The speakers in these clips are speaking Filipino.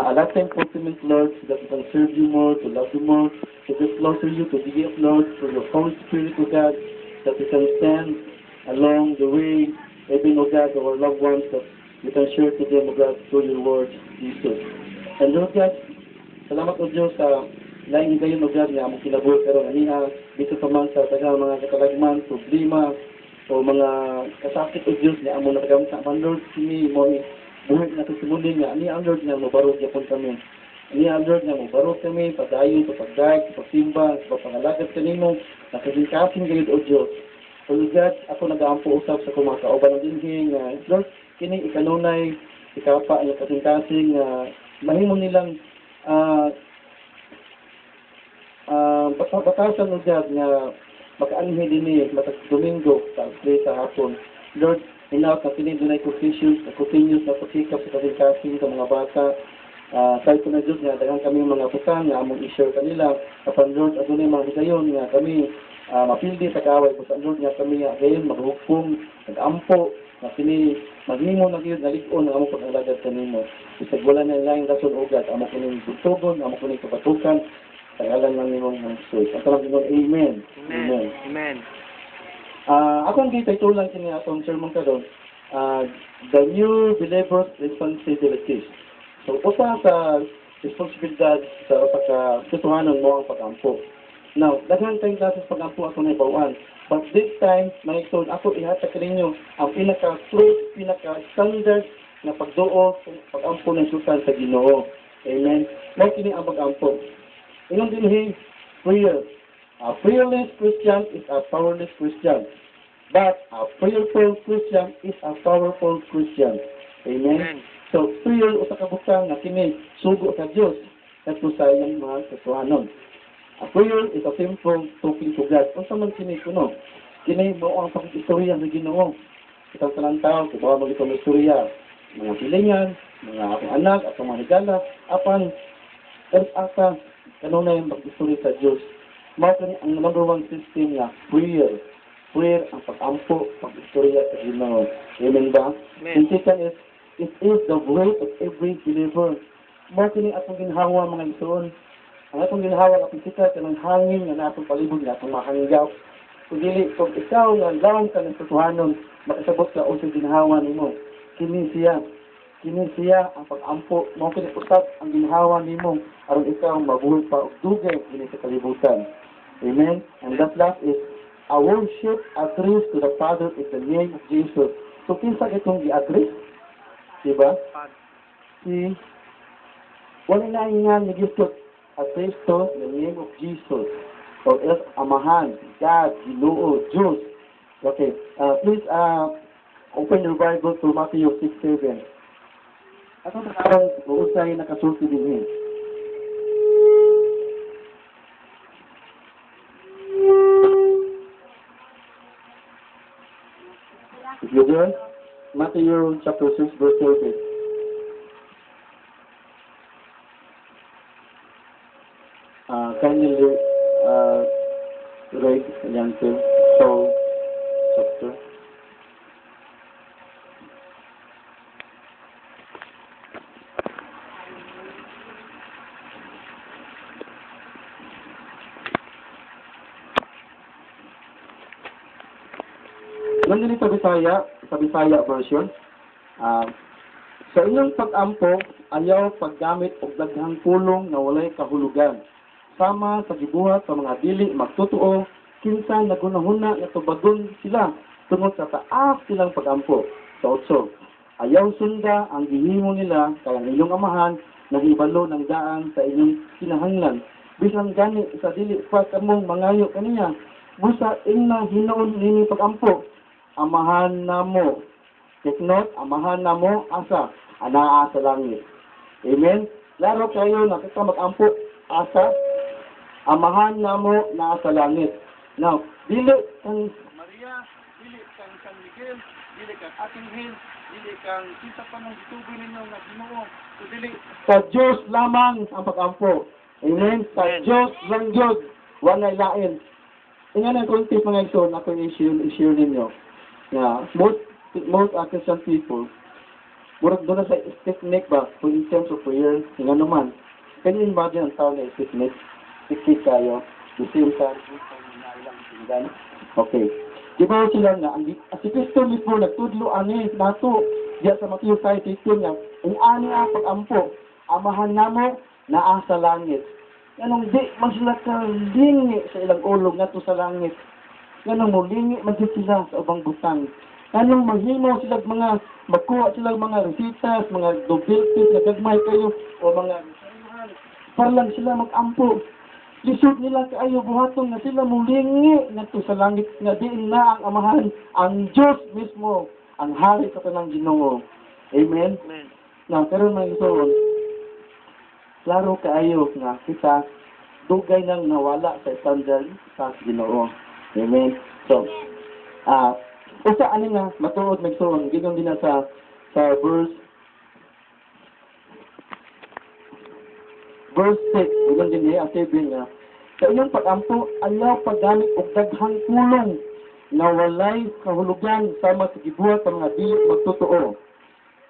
a lifetime commitment, Lord, so that we can serve you more, to love you more, to get closer to you, to give, Lord, for your Holy Spirit, O God, that we can stand along the way, even, O God, our loved ones, that we can share to them, O God, through your word, Jesus. And Lord God, salamat o Diyos sa laing gayon o God na among kinabuhi karon aniha dito pa man sa tagang mga katalagman, problema o mga kasakit o Diyos na among nakagamit sa man Lord kini mo buhay na tumunin nga aniha ang Lord nga mabarog gyapon kami. Aniha ang Lord nga mabarog kami padayon sa pagdayeg, sa pagsimba, sa pangalagad kanimo, nakadingkasin gayud o Diyos. O God, ako nagaampo usab sa mga kauban ng dinhi nga Lord kini ikanunay ikapa ang kasing-kasing mahimo nilang batasan o God nga makaanhi din matag Domingo sa sa hapon. Lord, inaot na kini dunay continuous na pagsikap sa kasing-kasing sa mga bata. Kahit ko na Diyos nga, daghang kami mga butang nga among i-share kanila. Kapag Lord, adunay mga higayon nga kami mapildi sa kaway. Kapag Lord nga kami gayon, maghukong, nag-ampo, na kini maghimo na gyud nalig-on ang among pag-alagad kanimo. Bisag wala na laing rason o God, among kuning bugtugon, among kuning kabatukan, sa ngalan ng imong Jesus. Ang talang Ginoo, amen. Amen. Amen. Akong gitaytulan kini atong sermon karon, the new believer's responsibilities. So, usa sa responsibilidad sa pagkatutuhanon mo ang pag-ampo. Now, daghang tayong klase sa pag-ampo ako na ibawaan. But this time, mga igsoon, ako ihatag ninyo ang pinaka-truth, pinaka-standard na pagduo, pag-ampo ng sultan sa Ginoo. Amen? May kini ang pag-ampo. Inong dinhi, prayer. A prayerless Christian is a powerless Christian. But a prayerful Christian is a powerful Christian. Amen? So, prayer o sa kabutang na kini, sugo sa Diyos at sa iyang mga kasuhanon. A prayer is a simple talking to God. Kung saan man kini kuno, kini mo ang pag-istorya ng Ginoo. Itang talang tao, kung mo itong istorya, mga pilingan, mga akong anak, at mga higala, apan, asa, kanunay ang pag-istorya sa Diyos. Maka ang number one system nga, prayer. Prayer ang pag-ampo, pag-istorya sa Ginoo. Amen ba? Amen. And second is, it is the way of every believer. Maka ni atong ginhawa mga igsoon. Ang atong ginhawa at sikat ng hangin na atong palibog na atong mahanggaw. Kung ikaw nga lawan ka ng katuhanon, makasabot ka o sa ginhawa nimo. Kini siya ang pag-ampo. Mga kinipusap ang ginhawa nimo aron ikaw mabuhay pa og dugay kini sa kalibutan. Amen? And that last is, a worship address to the Father in the name of Jesus. So, kinsa itong i-address? Diba? Wala na nga nag-isot address to the name of Jesus. Or else, Amahan, God, Ginoo, Diyos. Okay. Please open your Bible to Matthew 6:7. Atong takarang uusay nakasulti din If you're there, Matthew chapter 6, verse 30. Kindly read again to Saul chapter. Nandun sa Bisaya version. Sa inyong pag-ampo, ayaw paggamit og daghang pulong na walay kahulugan. Sama sa gibuhat sa mga dili magtutuo, kinsa nagunahuna nga tubagon sila tungod sa taas silang pag-ampo. Sa 8, ayaw sunda ang gihimo nila kay ang inyong amahan naghibalo ng daan sa inyong kinahanglan. Bisan gani sa dili pa kamong mangayo kaniya, busa ingna hinoon nini pag-ampo. Amahan namo. Take note, amahan namo asa anaa sa langit. Amen. Laro kayo na kita mag-ampo asa amahan namo naa sa langit. Now, dili kang Maria, dili kang San Miguel, dili kang Archangel, dili kang kinsa pa nang gituboy ninyo nga Ginoo. So dili sa Dios lamang ang pag-ampo. Amen. Sa Dios lang Dios, wala lain. Ingana ko tip mga igsoon ako i-share ninyo. Yeah, most Christian people, murag doon na sa technique ba, kung in terms of prayer, nga naman. Can you imagine ang tao na technique? Technique kayo, the same time, okay. Di ba sila nga, si Kristo mismo nagtudlo ani nato, diya sa Matthew 5:18 nga, ang ani pag-ampo, amahan namo naa sa langit. Ganong di man sila kalingi sa ilang ulog ngadto sa langit. Ganong mulingi man gid sila sa ubang butang. Ganong maghimo sila mga magkuha sila mga resitas, mga novelties na gagmay kayo o mga para lang sila mag-ampo. Lisod nila kaayo buhaton nga sila mulingi ngadto sa langit nga diin na ang amahan, ang Diyos mismo, ang hari sa tanang Ginoo. Amen. Amen. Now, pero may isuon, klaro kaayo nga kita dugay nang nawala sa standard sa Ginoo. Amen. So, usa ani nga matuod magsuon gigon din na sa verse 6, gigon din niya sabi nga sa inyong pag-ampo ayaw paggamit og daghang pulong na walay kahulugan sama sa gibuhat sa mga dili magtotoo.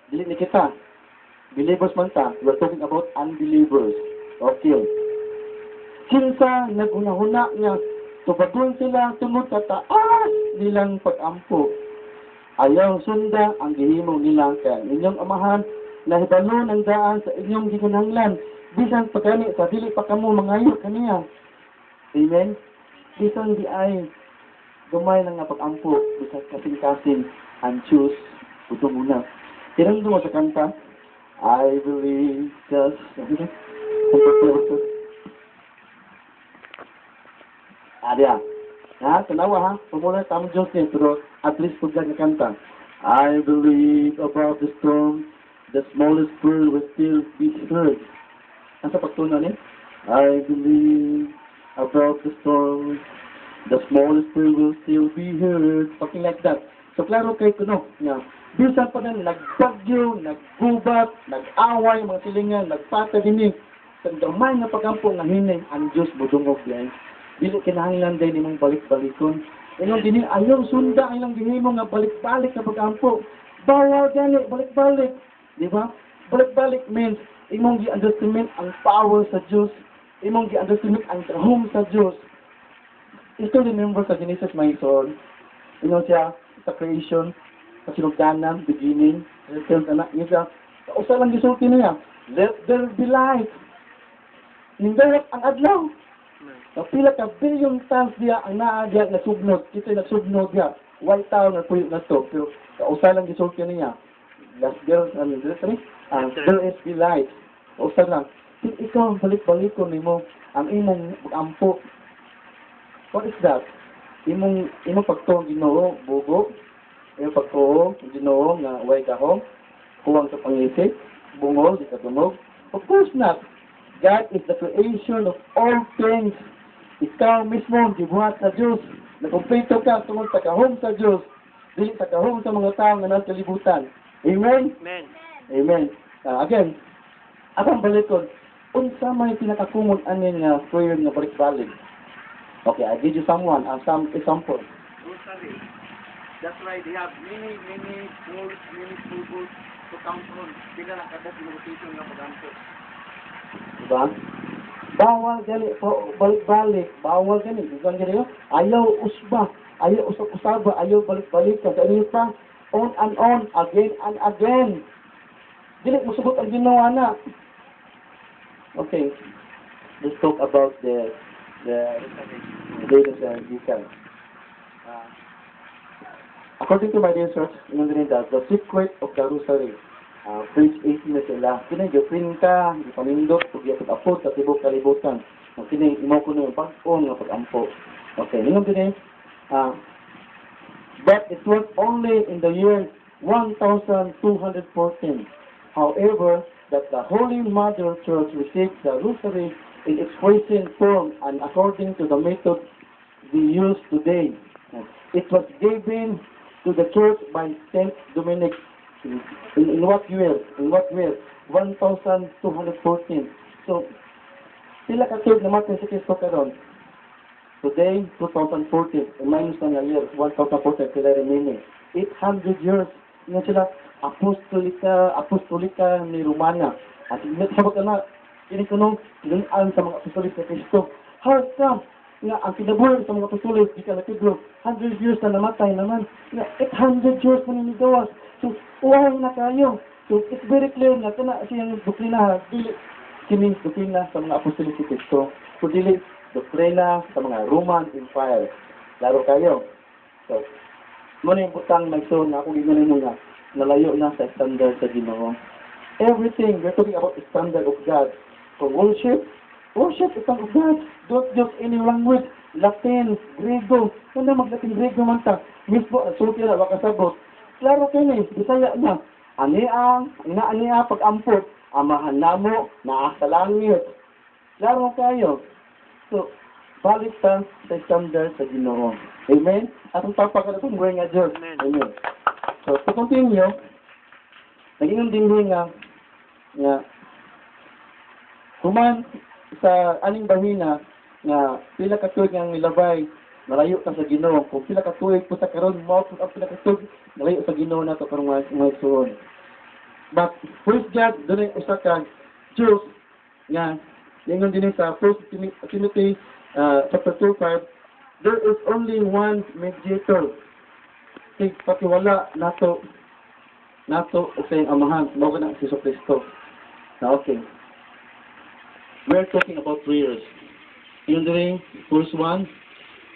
Dili ni kita believers man ta, we're talking about unbelievers. Okay. Kinsa naghunahuna nga tubagon sila tungod sa taas nilang pag-ampo. Ayaw sunda ang gihimo nila kay inyong amahan na hibalo ng daan sa inyong gigunahanglan. Bisan pagani sa dili pa kamo mangayo kaniya. Amen. Bisan di ay gamay lang nga pag-ampo bisan kasing-kasing and choose ito muna. Tirang mo sa kanta, I believe just Adia. Ha, tanawa ha. Pumula tamang Diyos niya, pero at least pagka kanta. I believe above the storm, the smallest bird will still be heard. Nasa pagtunan niya? I believe above the storm, the smallest bird will still be heard. Something like that. So, klaro kay kuno. Nga, bisan pa na nagbagyo, naggubat, nag-away, mga silingan, nagpata din sa damay nga pagampo nga hining ang Diyos budungog yan. Dili kinahanglan din imong balik-balikon. Ingon dinhi ayaw sunda ang ilang gihimo nga balik-balik na pagampo. Bawal gani balik-balik, di ba? Balik-balik means imong gi-understand ang power sa Dios, imong gi-understand ang trahom sa Dios. Ito remember sa Genesis my son. Ingon siya sa creation, sa sinugdanan, beginning, return na niya. Usa lang gisulti niya. Let there be light. Nindayat ang adlaw. Pila ka billion times diya ang naa diya nasugnod. Kita nasugnod diya. White town na puyo na to. Pero usa lang gisulti niya. Last girl, there is be light. Usa lang. Ikaw balik-balikon nimo ang imong ampo. What is that? Imong pagtuo Ginoo bugo. Imong pagtuo Ginoo nga way kahong kuwang sa pangisip, bungol di katungog. Of course not. God is the creation of all things. Ikaw mismo, gibuhat sa Diyos. Nakumpleto ka tungkol sa kahong sa Diyos. Dili sa kahong sa mga tao na nasa kalibutan. Amen? Amen. Amen. Again, akong balikon, unsa may pinakakumon anin nga prayer nga balik-balik. Okay, I give you some example. Rosary. That's why they have many schools, many schools to count on. Sila lang kada pinag-rotation nga pagampo. Diba? Bawal gani po balik-balik, bawal gani. Diba gani? Ayaw usba, ayaw usab-usaba, ayaw balik-balik sa inyo pa on and on, again and again. Dili mo subot ang ginawa na. Okay. Let's talk about the data sa Gikan. According to my research, the secret of the Rosary. Page 18 na sila. Kini gipring ka, gipamindot, ug gipag-apod sa tibok kalibutan. Kini imo ko yung pag-on nga pag-ampo. Okay, ningon kini. But it was only in the year 1214. However, that the Holy Mother Church received the Rosary in its present form and according to the method we use today. It was given to the church by Saint Dominic. In what year? 1214. So, sila katulad na Martin si Cristo karon. Today, 2014. Minus na nga year, 1014. Sila remaining. 800 years. Nga sila, apostolika ni Romana. At sabot na, ini kuno tinunan sa mga apostolik sa Kristo. How come nga ang kinabuhi sa mga apostolik di ka Pedro 100 years na namatay naman. Nga 800 years na ninigawas. So, uwahay na kayo. So, it's very clear na kana siyang doktrina, dili kining doktrina sa mga apostolik sa Kristo. So, dili doktrina sa mga Roman Empire. Laro kayo. So, muna yung putang nagsoon na ako ginanin mo nga, nalayo na sa standard sa Ginoo. Everything, we're talking about the standard of God. So, worship is of God. Don't use any language. Latin, Grego. Kung mag-Latin, Grego man ta. Mismo, sulti na, makasabot. Klaro kayo na, Bisaya na. Ina pag-ampot, amahan namo, naa sa langit. Klaro kayo. So, balik sa standard sa Ginoo. Amen? At ang papakatong buhay nga Diyos. Amen. So, to continue, naging din nga human sa aning bahina nga pila ka tuig nga nilabay nalayo ka sa Ginoo. Kung pila ka tuig po sa karon mo ang pila ka tuig nalayo sa Ginoo na to karong mga suon. But first God dunay usa ka Diyos nga ingon din sa 1 Timothy chapter 2:5, there is only one mediator. Tig patiwala nato sa amahan mao kana si Kristo. Now, okay. We're talking about prayers. Yun din, verse 1.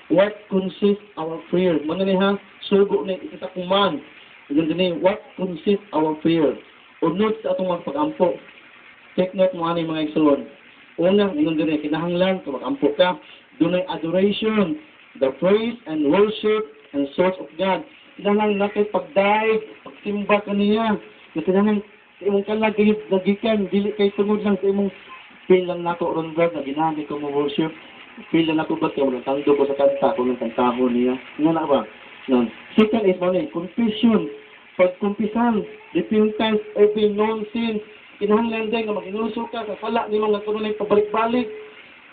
What consists our prayer? Mga niha, sugo na ikita kuman. Yun din, what consists our prayer? Unod sa atong mga pag-ampo. Take note mo ani mga igsoon. Unang, yun din, kinahanglan, kung mag-ampo ka, dunay adoration, the praise and worship and source of God. Kinahanglan natin pagdaig, pagsimba kaniya. Kinahanglan imong kalag nagikan dili kay tungod lang sa imong feel lang nako ron brad na ginamit ko mo worship feel lang nako ba kay mo tangdo ko sa kanta ko ng kantahon niya nga ba non second is money confession pagkumpisan repentance every known sin kinahanglan din nga mag-inuso ka sa sala ni mga kuno nay pabalik-balik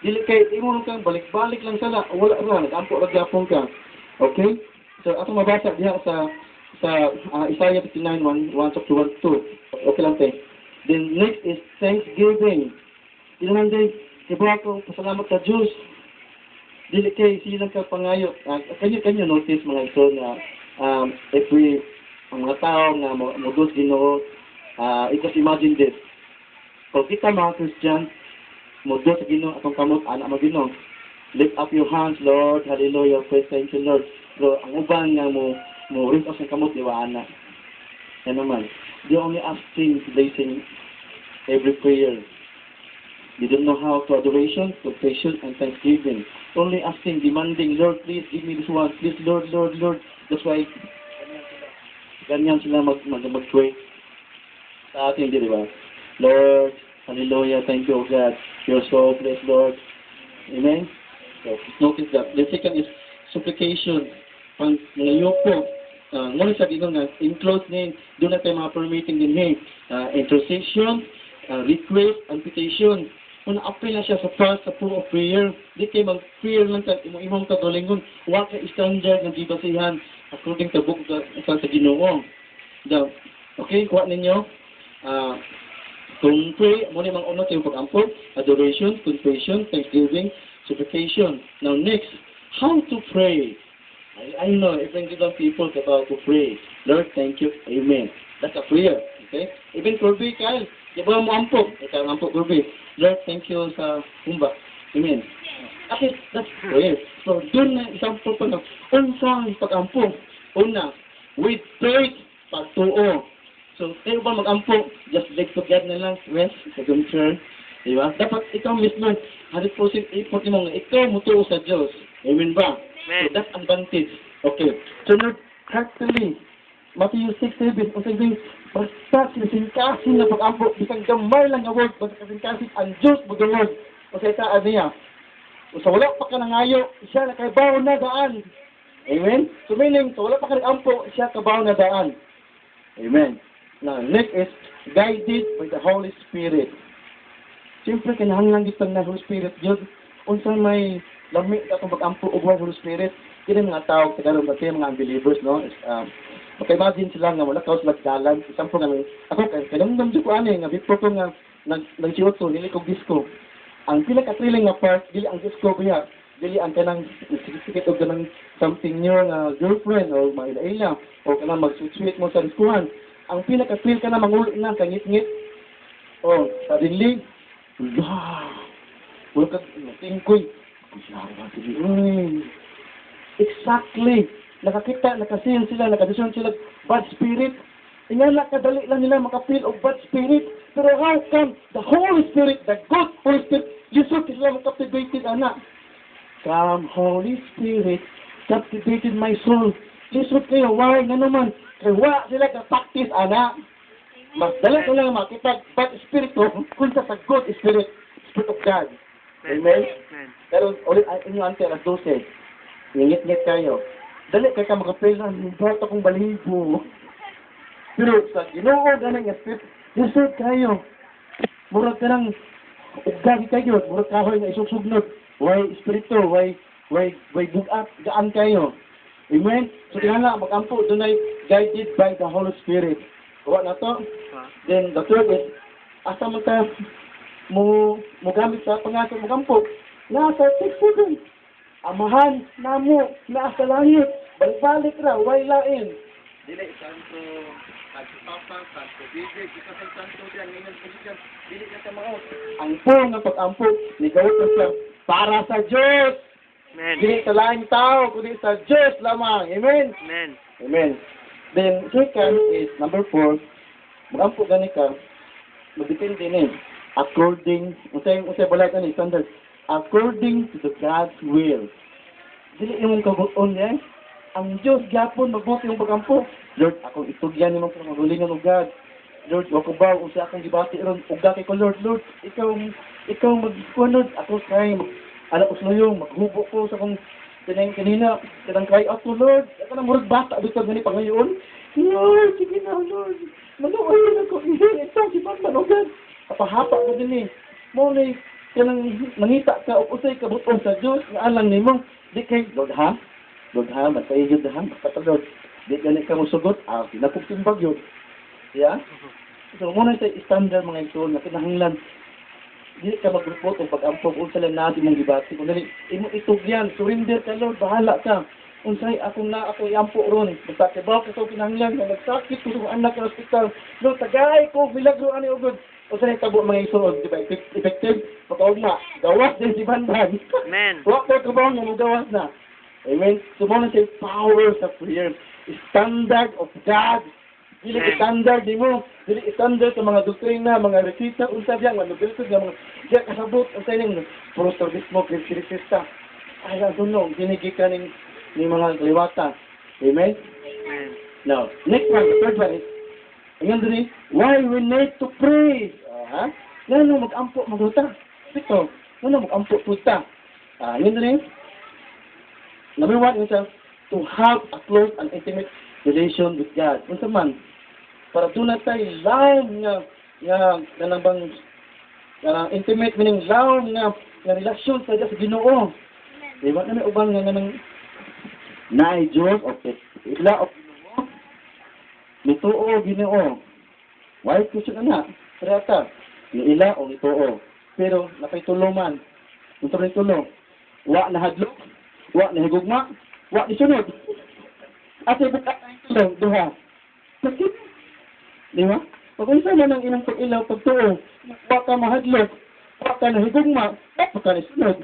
dili kay imo kang balik-balik lang sala wala ra nag-ampo ra gyapon ka okay so atong mabasa diha sa Isaiah 59:1 chapter 1 2. Okay lang tayo. Then next is thanksgiving. Ilan din, kibuha ko pasalamat sa Diyos. Dili kay silang ka pangayo. Kanyo notice mga ito na ang mga tao na modus Ginoo, just imagine this. Kung kita mga Christian, modus Ginoo atong kamot anak mo Ginoo. Lift up your hands, Lord. Hallelujah. Praise, thank you, Lord. So, ang uban nga mo rin sa kamot, di ba, anak? Yan naman. They only asking, blessing every prayer. They don't know how to adoration, confession, and thanksgiving. Only asking, demanding, Lord, please give me this one. Please, Lord, Lord, Lord. That's why, ganyan sila mag-pray. Sa atin, di ba? Lord, hallelujah, thank you, God. You're so blessed, Lord. Amen? So, notice that. The second is supplication. Pang ngayoko, ngunit sa ginoo nga, include din, doon na tayo mga permitting din intercession, request, and petition. Kung na-apply na siya sa fast, sa full of prayer, di kayo mag-prayer lang sa imong kagalingon, wala ka standard na dibasihan according to book sa Ginoo. Okay, kuha ninyo. Kung pray, muna mga unod yung pag-ampol, adoration, confession, thanksgiving, supplication. Now next, how to pray. I know, even give people about to pray. Lord, thank you. Amen. That's a prayer. Okay? Even Kirby, Kyle, di ba mo ampok? Ikaw ampok, Kirby. Lord, thank you sa kumba. Amen. Okay, that's prayer. So, doon na example pa na, unsang pag-ampok. Una, with faith, pagtuo. So, tayo ba mag-ampok? Just beg to God na lang. Rest, sa concern. Di ba? Dapat ikaw mismo, 100% effort mo nga, ikaw mutuo sa Diyos. Amen ba? So that's advantage. Okay. So now, practically, Matthew 6:7, kung sabihin, basta sinasingkasin na pag-ampo, isang gamay lang nga word, basta sinasingkasin, ang Diyos mag-word. O sa itaan niya. O sa wala pa ka nangayo, siya na kabaw na daan. Amen? So meaning, sa wala pa ka nag-ampo, siya kabaw na daan. Amen. Now, next is, guided by the Holy Spirit. Siyempre, kinahanglan dito na Holy Spirit, Diyos, unsa may lami ka kung pag-ampo og Holy Spirit. Kini mga tao karon kasi mga unbelievers no. Maka-imagine sila nga wala kaos magdalan. Example nga ako kay kanang ko ani nga before ko nga nagsiot ko nili kog disco. Ang pila ka thrilling nga part dili ang disco kuya. Dili ang kanang sikit og kanang something new nga girlfriend o mga ila o kanang mag-sweet mo sa diskuhan. Ang pila ka thrill ka na manguli na kangit-ngit. Oh, suddenly, wow! Wala ka, tingkoy. Exactly. Nakakita, nakasiyan sila, nakadisyon sila, bad spirit. Ingala, kadali lang nila makapil of bad spirit. Pero how come the Holy Spirit, the good Holy Spirit, Jesus sila captivated, anak. Come, Holy Spirit, captivated my soul. Lisod kayo, why nga naman? Kaya wala sila ka-practice, anak. Mas dala ko lang makita bad spirit ko kung sa good spirit, spirit of God. Amen? Pero ulit inyo ante alas 12. Ngit-ngit kayo. Dali kayo ka makapil na bata kong balibo. Pero sa Ginoo ganang nga spirit, lisod kayo. Murag ka ng ugagi kayo, murag kahoy nga isusugnod. Why spirito, why bugat, gaan kayo. Amen? So kaya mag-ampo, dunay guided by the Holy Spirit. Kuha na to. Then the third is, asa mo ta mo gamit sa pangaso mo gampo. Nasa 6-7. Amahan namo nasa langit. Balik-balik ra, way lain. Dili santo pagpapang santo bibig kita sa santo diyan ngayon position dili na ta mao. Ang po nga pag-ampo, ligawat na siya para sa Diyos. Amen. Dili sa laing tao, kundi sa Diyos lamang. Amen? Amen. Amen. Then, second is, number 4, mag-ampo gani ka, magdepende ni, according, usay balay ka ni, standard, according to the God's will. Dili imong kabuton niya, ang Diyos gyapon magbuti yung pag-ampo. Lord, akong itugyan ni mga magalingan ng God. Lord, wako ba, usa akong gibati ron, ugda kay ko, Lord, ikaw magkunod, ako kay, anak ko sluyong, maghubo ko sa akong kanina, cry out to Lord. Ako na murag bata dito gani pa ngayon. Lord, sige na Lord. Manuoy ako ito si Pagmanogan. Kapahapa ko din eh. Mo ni kanang mangita ka o usay ka buton sa Dios nga alang nimo. Di kay Lord ha. Lord ha, matay jud ha. Patagod. Di gani ka mosugot. Pinapugtimbag yun. Yeah? So mo na sa standard mga ito na kinahanglan. Dili ka mag-report kung pag-ampog unsa lang natin mong gibati kung dali imo itugyan surrender ka Lord bahala ka unsay ako iampo ron basta kay ba ko sa kinahanglan nga nagsakit ko sa anak sa hospital Lord tagay ko milagro ani ugod unsay tabo mga isuod di ba effective pagkaog na gawas din si Bandan. Amen. Wa ka ba nga gawas na. Amen. So mo na say power sa prayer standard of God. Dili standard mo, dili standard sa mga doktrina, mga resita, unsa diyan mga nobilito nga mga diya kasabot unsa ning prostorbismo krisista. Ay dunong ginigikan ni mga liwata. Amen. Amen. Now, next one, the third one is ngayon diri, why we need to pray. Ha? Ngano mag-ampo maguta. Ito, ngano mag-ampo puta. Ngayon diri. Number 1 is to have a close and intimate relation with God. Unsa man para doon tayo love nga bang intimate meaning love nga relasyon sa Ginoo. Di ba na ubang nga nang naay Diyos okay ila of Ginoo nituo Ginoo. Why question na trata ni ila o nituo pero napay tuluman unsa rin tulo wa nahadlok wa nahigugma wa ni sunod ate buka tayo duha sakit. Di ba? Pag isa man ang ilang pag-ilaw, pagtuo, wa ka mahadlok, wa ka nahigugma, dapat ka nasunod.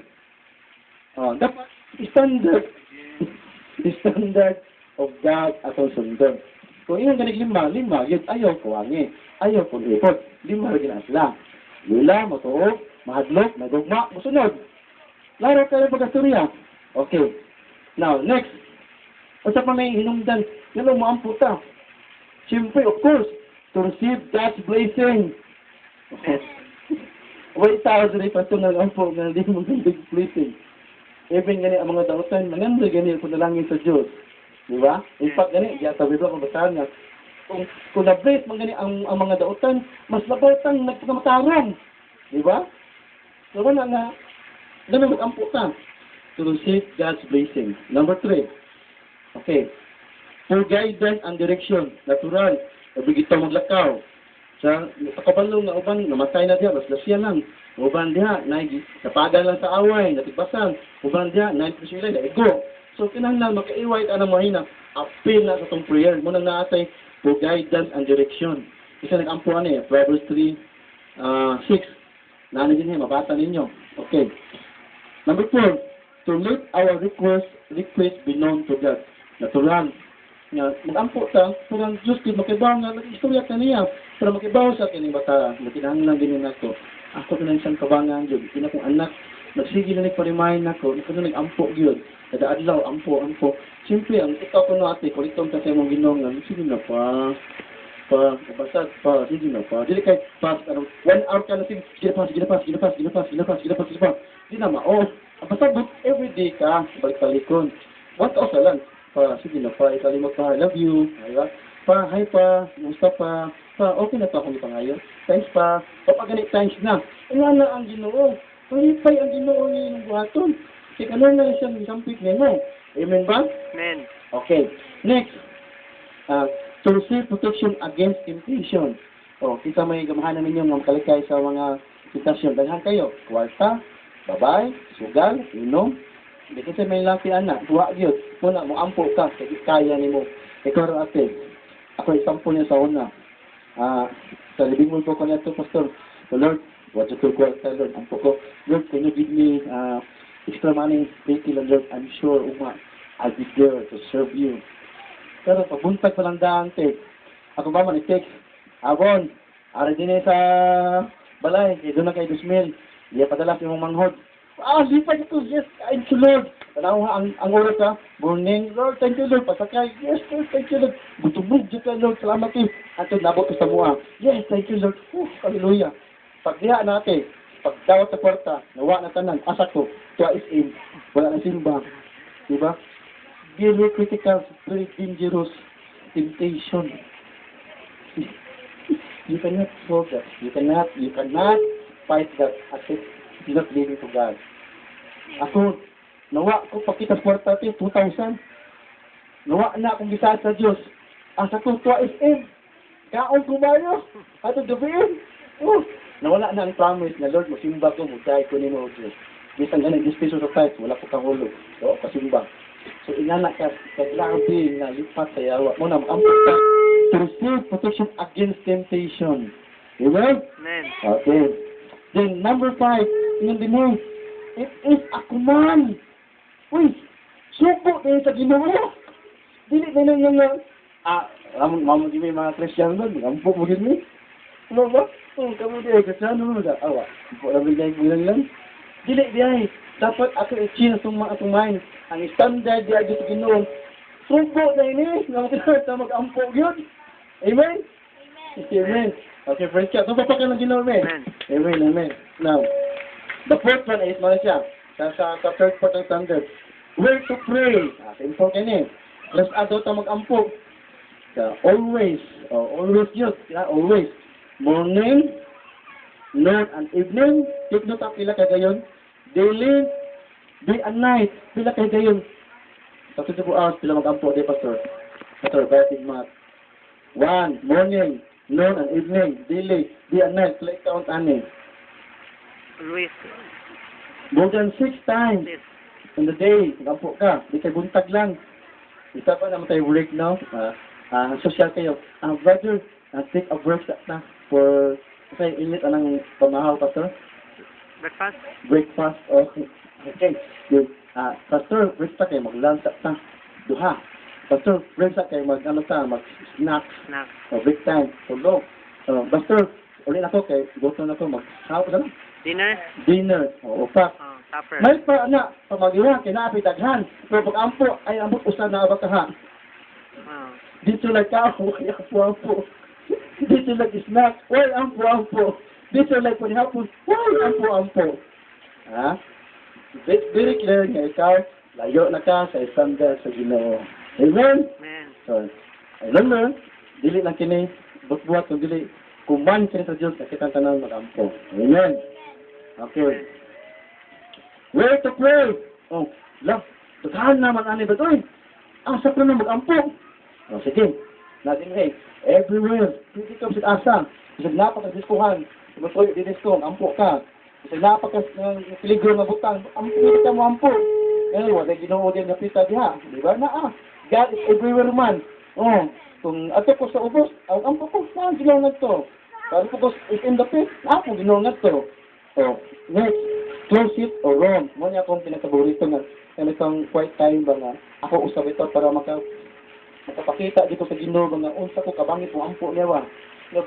Dapat standard of God atong sundon. Kung iyong ganig lima, yun ayaw ko wangi, ayaw ko ipot, lima rin asla. Lula, matuog, mahadlok, nagugma, musunod. Laro ka rin pagkasturya. Okay. Now, next. Usa pa may hinungdan, yun ang maamputa. Siyempre, of course, to receive God's blessing. Wait tao sa pastor na lang po na hindi mo big blessing. Even gani ang mga dautan, mananda gani ang panalangin sa Diyos. Di ba? In fact, gani, diya sa Biblia kung basahan nga, kung na-bless man gani ang mga dautan, mas labatang nagpagamatarang. Di ba? So, wala nga, ganun mag-ampo ka. to receive God's blessing. Number 3. Okay. For guidance and direction. Natural. Sabi ito maglakaw. Sa kabalo nga uban, namatay na diya, baslasyan lang. Uban diya, napagan lang sa away, natigbasan. Uban diya, naipisulan, naigo. So, kinahanglan makaiway ka na mahina. Appeal na sa itong prayer. Muna naatay for guidance and direction. Isa nag-ampuan Proverbs 3:6. Naanin din mabasa ninyo. Okay. Number 4, to let our request be known to God. Natural. Nga, mag-ampo ta, parang Diyos kid makibaw nga, istorya ka niya. Pero makibaw sa kining bata, makinahanglan din nako. Ako na isang kabangan yun. Kina kong anak, nagsige na nagparimahin nako, ito na nag-ampo yun. Kada adlaw, ampo. Siyempre, ang ikaw ko na ate, kulitom ka sa imong ginongan, sige na pa, basag pa, sige na pa. Dili kay pass, 1 hour ka na sige, sige na pass. Di na ma-off. Basta but everyday ka, balik-balikon. 1 hour sa lang. Pa, sige na pa, ikalimot pa, I love you. Diba? Pa, hi pa, gusto pa, okay na to akong ipangayon. Thanks pa. Papaganit thanks na. Nga na ang Ginoo. Palipay ang Ginoo ni ng buhaton. Kaya kanon na siya sampit niya mo. Amen ba? Amen. Okay. Next. To receive protection against temptation. Kita may gamahanan ninyo ng kalikay sa mga temptation. Daghan kayo. Kwarta, babay, sugal, inom. Hindi kasi may laki anak. Huwag yun. Muna, mo ampo ka. Kasi kaya ni mo. Ikaw ate. Ako isampo niya sa una. Sa living room ko niya ito, Pastor. So Lord, what's the kwarta, Lord? Ampo ko. Lord, can you give me extra money? Thank you, Lord. I'm sure, I'll be there to serve you. Pero pabuntag pa lang daan, ako ba man i-text? Abon, ari din sa balay. Doon na kay Dusmil. Hindi padala sa mong manghod. Lipad ito, yes, thank you, Lord. Tanaw ang oras morning, Lord, thank you, Lord. Pasakay, yes, Lord, thank you, Lord. Butubog, dito, Lord, salamat kayo. Ato, nabot ko sa mua. Yes, thank you, Lord. Hallelujah. Pagdiha natin, pagdawat sa kwarta, nawa na tanan, asa ko, twice in, wala na simba. Diba? Very critical, very dangerous temptation. You cannot solve that. You cannot fight that as if you're not living to God. Ako, nawa ko pakita sa kwarta 2,000. Nawa na akong gisaad sa Diyos. Asa ko, twice in. Kaon kumayo. Ato gabiin. Nawala na ang promise na Lord, masimba ko, magdahil ko ni mo, Diyos. Bisan ganun, this piece of Christ, wala ko kahulog. So, pasimba. So, inanak ka, kailangan na lipat sa yawa. Muna, maampot ka to receive protection against temptation. Amen? Amen. Okay. Then, number 5, yun din mo, it is a command. Uy, suko din sa Ginoo. Dili na lang yung, mamang di may mga Christian doon, mampok mo din mo. Ano ba? Kamu di ay Christian, ano ba? Awa, po lang bilang lang. Dili di ay, dapat ako i-china atong mind. Ang standard di ay dito Ginoo. Suko na ini, nga kita mag-ampok yun. Amen? Amen. Okay, friends, ito pa ka ng Ginoo, amen? Amen. Now, the fourth one is, mga siya, sa third part ng standard, where to pray. Simple ka niya. Let's add out ang mag-ampok. Always yun, always. Morning, noon, and evening. Take note ang pila ka gayon. Daily, day and night. Pila ka gayon. Sa 24 hours, pila mag-ampok, day, Pastor. Pastor, basic math. 1, morning, noon, and evening. Daily, day and night. Pila count ani. Luis. More than 6 times Yes. in the day. Mag-ampok ka. Di kay buntag lang. Isa pa naman tayo break now. Social kayo. Brother, take a break na for kasi init anang pamahaw, Pastor. Breakfast? Breakfast. Okay. Good. Pastor, break sa kayo. Mag-lunch na. Duha. Pastor, break sa kayo. Mag-snack. Snack. Break time. Tulog. Pastor, ulit ako kay gusto na ako. Mag-hawak na. Dinner? Upak. Supper. May pa na, pamagiwa, kinaapi daghan. Pero pag ampo, ay ambot usa na abataha. Dito lang ka ako, kaya ampo. Dito lang snack, why ampo. Dito lang po ni hapon, why ampo. Very clear nga ikaw, layo na ka sa standard sa Ginoo. Amen? Amen. So, remember, dili lang kini, buat kung dili, kuman kini sa Diyos, nakitang tanan mag-ampo. Amen? Okay. Where to pray? Lang, tatahan naman ani ba ito? Asa ka na mag-ampo. O, sige. Natin everywhere. Pwede ka sa asa. Isang napaka-diskuhan. Tuloy, didisko, ampo ka. Isang napaka-peligro na butang. Ampo ka mo ampo. Eh, wala ginoo din na pita diha. Di ba na God is everywhere man. Oh, kung ato ko sa ubos, ang ampo ko, ginaw na to. Kung ko is in the pit, ako ginaw na to. So, next, close it or wrong. Mo niya akong pinakaborito na itong quiet time ba nga ako usab ito para makapakita dito sa Ginoo ba nga unsa ko kabangit mo ampo niya ba. No,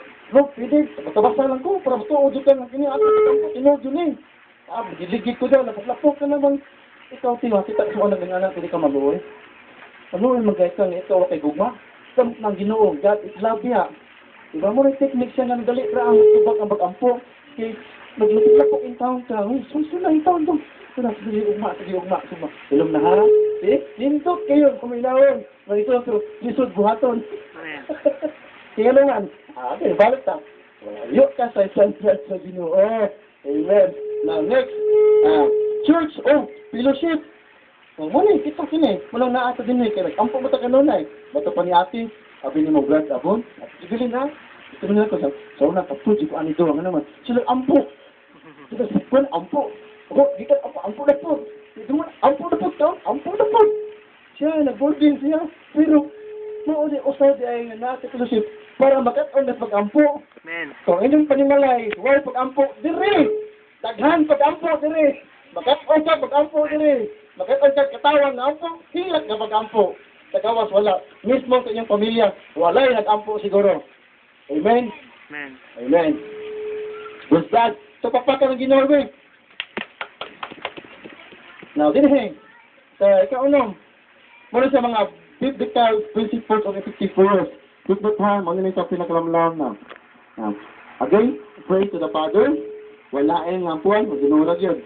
pwede, magkabasa lang ko para matuod ka nga kini ato tinuod yun giligid ko daw, lapok-lapok ka naman. Ikaw tiwa, kita ko anak ng anak, pwede ka maluoy. Maluoy magayt ka nga ikaw kay gugma. Samot ng Ginoo, God is love niya. Diba mo rin technique siya nga dali ra ang tubag ang bagampo. Kay naglapok in town ka. Susunod in town doon. Sige ugma. Ilom na ha? Lintot kayo, kuminawin. Manito ko, lisod buhaton. Kaya naman, okay, balik ta. Yuk ka sa isang sa Ginoo. Amen. Now next, church, fellowship. Muna, kita kini. Walang naata din kaya nag-ampo mo ta kanunay. Bato pa ni ate, abi ni mo brad abon. Sigilin ha? Ito mo nila ko sa una, kapuji ko ani doang naman. Sila ampo. Sila sikwan, ampo. Di ka ampo na po. Ampo na po. Siya, nag-boarding siya. Pero, mauli, usay di ay natin fellowship para makat-on na pag-ampo. Amen. Kung inyong panimalay, wala pag-ampo, dire! Daghan pag-ampo, dire! Makat-on ka pag-ampo, dire! Makat-on ka katawan na ampo, hilat na pag-ampo. Tagawas, wala. Mismo sa inyong pamilya, wala yung nag-ampo siguro. Amen? Amen. Amen. With that, so papaka ng Ginoo. Now, dinheng, sa ikaunong, muna sa mga biblical principles of effective prayers. Take the time, ano na sa pinakalamlam na. Again, pray to the Father. Wala ang ampuan, maginurag yun.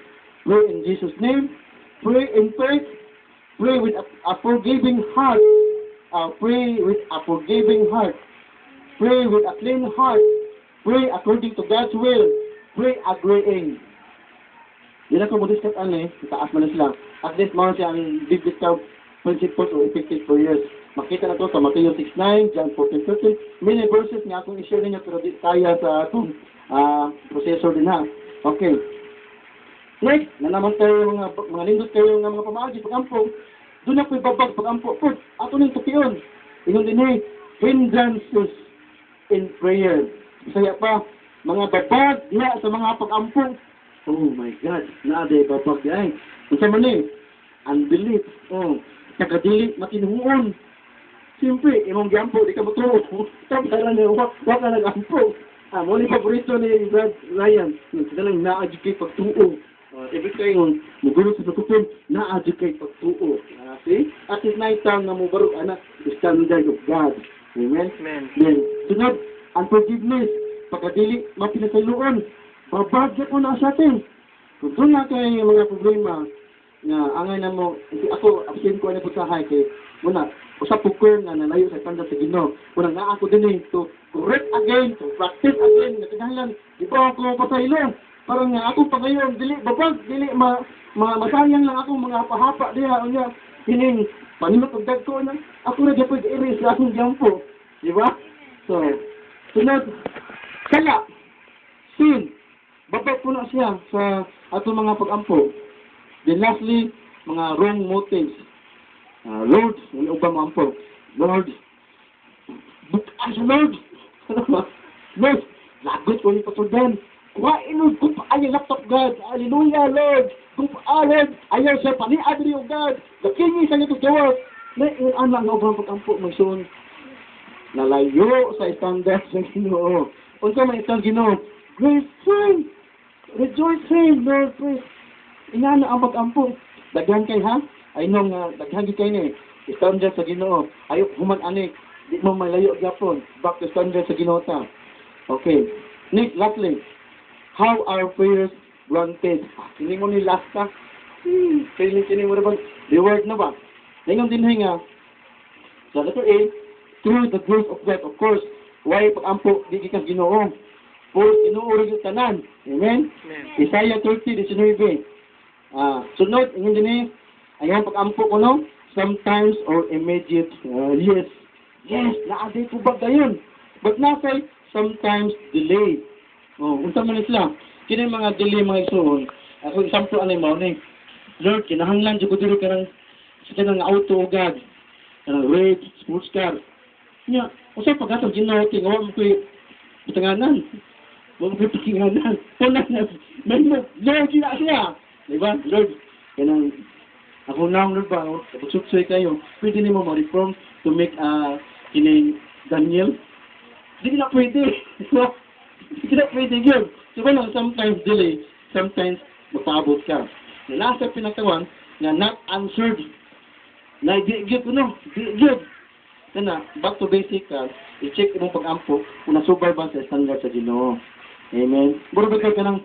Pray in Jesus' name. Pray in faith. Pray with a forgiving heart. Pray with a forgiving heart. Pray with a clean heart. Pray according to God's will. Pray agreeing. Yan ako mo discuss itaas mo na sila. At least mga siya ang biblical principles of effective prayers. Makita na to sa Matthew 6:9, John 14:13. Many verses nga akong i-share ninyo pero di kaya sa atong processor din ha. Okay. Next, na naman tayo mga lindot kayo ng mga pamaagi pag-ampo. Doon na po ibabag pag-ampo. Put, ato nang tupiyon. Ingon din hindrances in prayer. Bisaya pa, mga babag na sa mga pag-ampo. Oh my God, naaday babag yan. Kung sa mani, unbelief. Nakadili, matinuon. Siyempre, imong gampo, di ka matuo. Tapos na, wak ka nag-ampo. Muli paborito ni Brad Ryan. Sila lang na-educate pagtuo. Every time, magulo sa sakupin, na-educate pagtuo. See? At is night time na mo barog, anak, the standard of God. Amen? Amen. Then, sunod, unforgiveness. Pagkadili, mapinasayloon. Babagyan ko na sa atin. Kung doon na kayo yung mga problema, na angay na mo, ako, absent ko na po sa kay muna, usap po ko nga nalayo sa tanda sa Ginoo. Muna nga ako din to correct again, to practice again, na kinahanglan, di ba ako pasaylo? Parang nga ako pa ngayon, dili, babag, dili, masayang lang ako mga pahapa diha, unya, hining, panimot og dag ko na, ako na dapat i-erase sa akong jampo. Di ba? So, sunod, kala, sin, babag po na siya sa atong mga pag-ampo. Then lastly, mga wrong motives. Lord, yung ubang ampo. Lord, bukas Lord. Lord, lagot ko ni Patudan. Kuhain Lord, kung paano laptop God. Hallelujah Lord. Kung paano Lord, ayaw siya paniadri o God. Lakingi sa nito Diyos. Na yung lang na ubang pag-ampo, magsun. Nalayo sa standard ng Ginoo. Kung sa mga isang Ginoo, grace Him. Rejoice Him, Lord, praise. Inana ang pag-ampo. Daghan kay ha? Ay nung daghan kay ni. Standard sa Ginoo. Ayo human-ani. Di mo malayo gyapon. Back to standard sa Ginoo ta. Okay. Next, lastly. How our prayers granted. Kini mo ni last ka. Kini mo rin reward na ba? Ngayon din nga. So letter A. Through the grace of God. Of course. Why pag-ampo di ka Ginoo? For Ginoo rin yung tanan. Amen? Amen. Isaiah 30:19. Sunod, ingin din Ayan, pag-ampo ko, no? Sometimes or immediate, yes. Yes, naaday po ba gayon? But nasay, sometimes delay. Unsa man sila? Kini mga delay mga isuon. Ako example anay mao ni. Lord, kinahanglan jud ko diri kanang sa kanang auto ugad. Kanang red sports car. Nya, usa pa gato Ginoo kay ngawag mo koy bitanganan. Wag mo pikinganan. Kunan na. Lord, sila siya. Diba? Lord, kanang ako na Lord ba, pagsuksay kayo, pwede nimo ma-reform to make kini Daniel. Hindi na pwede. Hindi na pwede yun. So, well, sometimes delay, sometimes magpaabot ka. Na nasa pinagtawan na not answered. Na di-good ko no. Di-good. Na back to basic ka, i-check imong pag-ampo kung nasubay ba sa standard sa Ginoo. Amen. Buro ba kayo ka ng,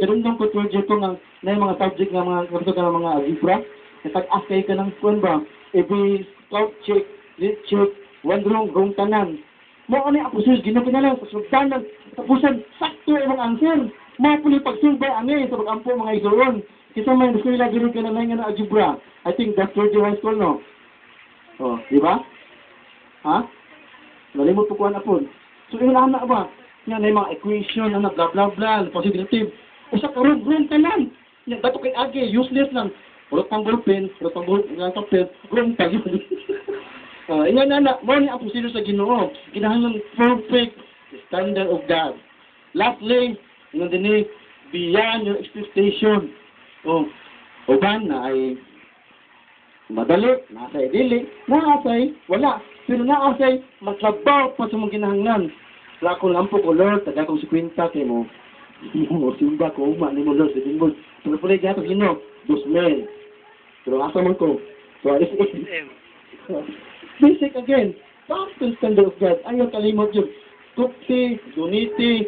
kadungdong ko towards ko ng mga subject na mga, kapito ka ng mga algebra, natag-ask kayo ka ng kung ba, every scout check, read check, one wrong tanan. Mo ano yung apusos, Ginoo lang, pasugdanan, tapusan, sakto yung answer. Mapuli pagsulbay, sa pag-ampo mga isuron. Kita may gusto nila gano'n ka na nga na algebra. I think that's third year high school, no? Oh, di ba? Ha? Nalimot po kuha na po. So, yung anak ba? Yan, may mga equation, blah, blah, blah, positive. Usa ka wrong tanan. Yan, dato kay agi, useless lang. Urot pang ballpen, wrong pa yun. Ingan na, mo ni ang prosedur sa Ginoo. Kinahanglan perfect standard of God. Lastly, yung din beyond your expectation. Uban na ay madali, nasay dili, naasay, wala. Pero naasay, magtrabaho pa sa mga kinahanglan. Wala ko lampo ko, Lord, taga kong si Quinta kay mo. Simba ko, ni mo, Lord, sige mo. Pero pala gato, Ginoo, 2,000. Pero asa man ko. So, basic again. Constant standard of God. Ayaw kalimot yun. Tukti, unity,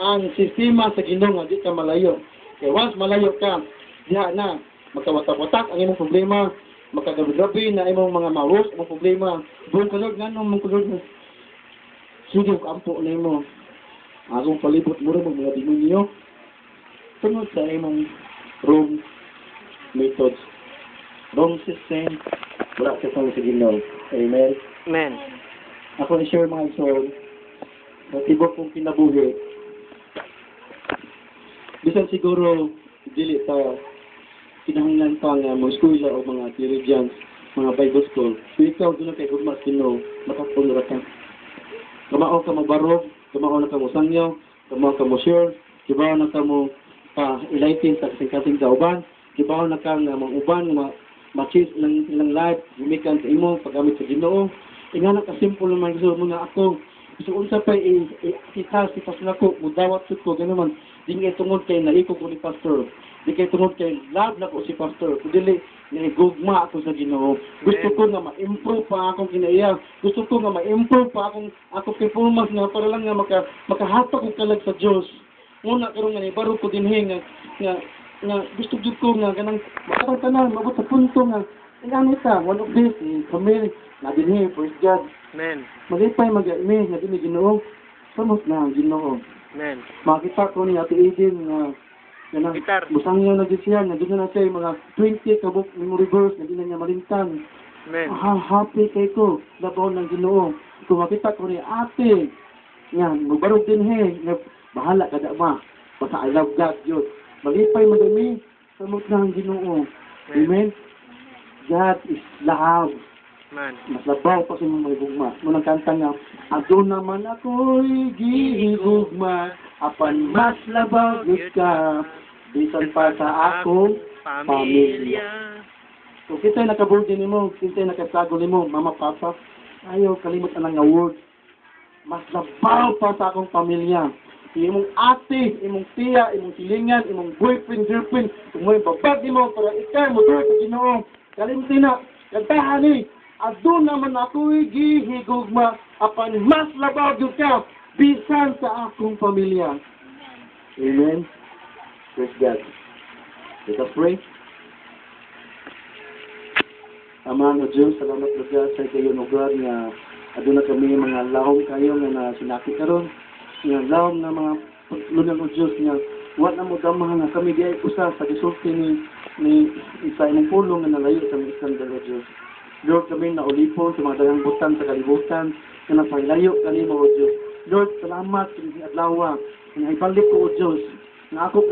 ang sistema sa Ginoo nga di ka malayo. Kaya once malayo ka, diha na, magkawatak-watak ang imong problema, magkagabi-gabi na imong mga maros, imong problema. Buong kalog, ganong mong kalog na. Sige, kampo na mo. Akong palibot mo rin mga demonyo. Tunod sa imong wrong methods. Wrong system. Wala sa sa Ginoo. Amen. Amen. Ako i-share mga isol. Natibok kong kinabuhi. Bisan siguro, dili pa kinahanglan pa nga mga eskwela o mga theologians, mga Bible school. So ikaw, doon na kay Gugmas Ginoo, makapunura ka. Kamao ka mabarog, kamao na ka mo sangyaw, kamao ka mo sure, kibaw na ka mo pa-enlighten sa kasing-kasing sa uban, kibaw na ka nga mga uban, ma-chase ng life, gumikan sa imo, paggamit sa Ginoo. Ingana ka simple naman gusto mo na ako. Gusto unsa pa sitas na ko, mudawat ko, gano'n man. Di nga tungod kay naiko ko ni pastor. Di kay tungod kay love na ko si pastor. Kudili, naigugma ako sa Ginoo. Gusto ko nga ma-improve pa akong kinaiya. Gusto ko nga ma-improve pa akong performance nga para lang nga makahatak ko kalag sa Diyos. Muna karon nga ni baro ko dinhi nga gusto jud ko nga ganang makatang tanan mabot sa punto nga ingani ta one of this kami na dinhi praise God. Amen. Magipay mag-imi nga dinhi Ginoo. Samos na ang Ginoo. Amen. Makita ko ni Ate Eden nga ganang Gitar. musangyaw na gid siya nga dinhi na siya mga 20 kabuk memory verse nga dinhi niya malimtan. Amen. Happy kay ko labaw ng Ginoo. Kung makita ko ni ate nga magbarog dinhi nga bahala kada ma. Basta I love God yun. Malipay madami sa mga Ginoo. Amen? God is love. Amen. Mas labaw pa sa mga gugma. Munang kanta nga, Ado naman ako'y gihigugma, apan mas labaw gud ka, bisan pa sa akong pamilya. So kita nakabuldi nimo, kita nakasagol nimo, mama, papa, ayaw kalimot ang nga word. Mas labaw pa sa akong pamilya. Imong ate, imong tiya, imong silingan, imong boyfriend, girlfriend, imong babag mo para ikaw mo doon sa Ginoo. Kalimutin na, kantahan ni, Ado naman ako'y gihigugma, apan mas labaw gyud ka, bisan sa akong pamilya. Amen. Praise God. Let us pray. Ama nga Diyos, salamat na sa kayo lugar nga aduna kami mga lahom kayo nga na sinakit karon. Nga lahom na mga pagtulungan ng Diyos nga Wa na mo damang nga kami di ay usa sa gisulti ni isa imong pulong nga nalayo sa mga iskandalo Diyos. Lord, kami na ulipon sa mga dagang butang sa kalibutan, na napahilayo kanimo o Diyos. Lord, salamat sa mga adlaw, nga ibalik ko o Diyos, nga ako